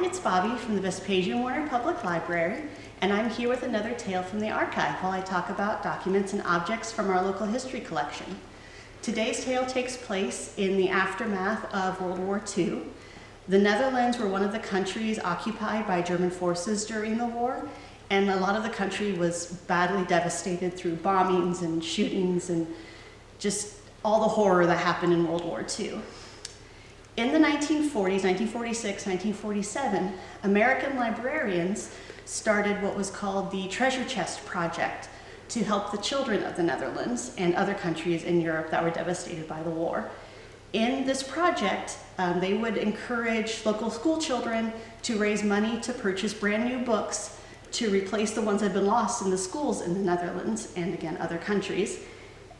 Hi, it's Bobby from the Vespasian Warner Public Library, and I'm here with another tale from the archive while I talk about documents and objects from our local history collection. Today's tale takes place in the aftermath of World War II. The Netherlands were one of the countries occupied by German forces during the war, and a lot of the country was badly devastated through bombings and shootings and just all the horror that happened in World War II. In the 1940s, 1946, 1947, American librarians started what was called the Treasure Chest Project to help the children of the Netherlands and other countries in Europe that were devastated by the war. In this project, they would encourage local school children to raise money to purchase brand new books to replace the ones that had been lost in the schools in the Netherlands and again other countries.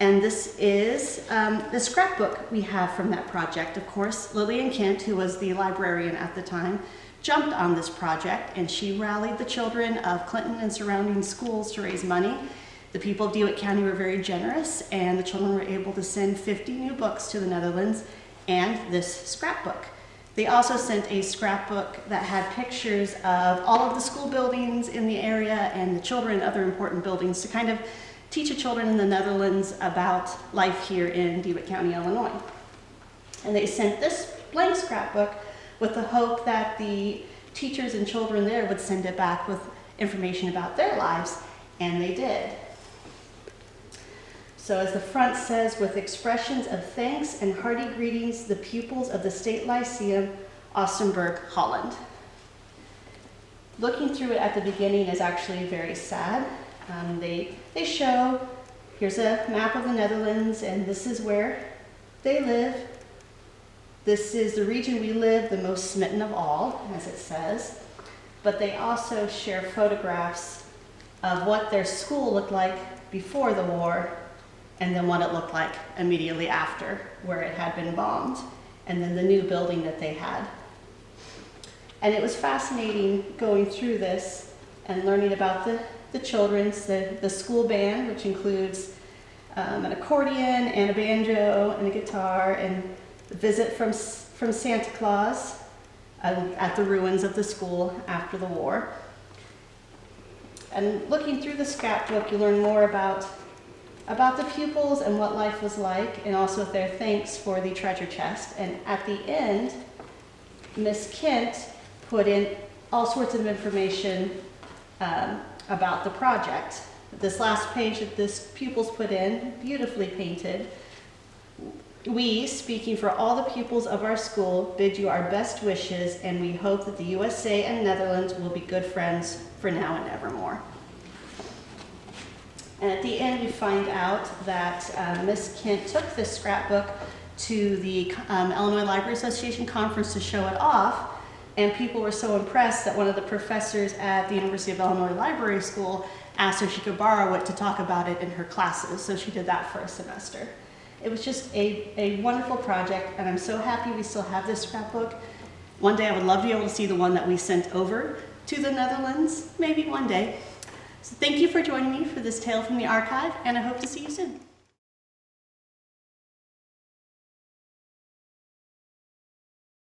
And this is the scrapbook we have from that project. Of course, Lillian Kent, who was the librarian at the time, jumped on this project, and she rallied the children of Clinton and surrounding schools to raise money. The people of DeWitt County were very generous, and the children were able to send 50 new books to the Netherlands and this scrapbook. They also sent a scrapbook that had pictures of all of the school buildings in the area and the children in other important buildings to kind of teach the children in the Netherlands about life here in DeWitt County, Illinois. And they sent this blank scrapbook with the hope that the teachers and children there would send it back with information about their lives, and they did. So as the front says, with expressions of thanks and hearty greetings, the pupils of the State Lyceum, Oostenburg, Holland. Looking through it at the beginning is actually very sad. They show, here's a map of the Netherlands, and this is where they live. This is the region we live, the most smitten of all, as it says. But they also share photographs of what their school looked like before the war, and then what it looked like immediately after, where it had been bombed, and then the new building that they had. And it was fascinating going through this and learning about the children's, the school band, which includes an accordion and a banjo and a guitar, and a visit from Santa Claus at the ruins of the school after the war. And looking through the scrapbook, you learn more about the pupils and what life was like, and also their thanks for the treasure chest. And at the end, Miss Kent put in all sorts of information about the project. This last page that this pupils put in, beautifully painted. We, speaking for all the pupils of our school, bid you our best wishes, and we hope that the USA and Netherlands will be good friends for now and evermore. And at the end, we find out that Miss Kent took this scrapbook to the Illinois Library Association conference to show it off, and people were so impressed that one of the professors at the University of Illinois Library School asked her if she could borrow it to talk about it in her classes, so she did that for a semester. It was just a wonderful project, and I'm so happy we still have this scrapbook. One day I would love to be able to see the one that we sent over to the Netherlands, maybe one day. So thank you for joining me for this tale from the archive, and I hope to see you soon.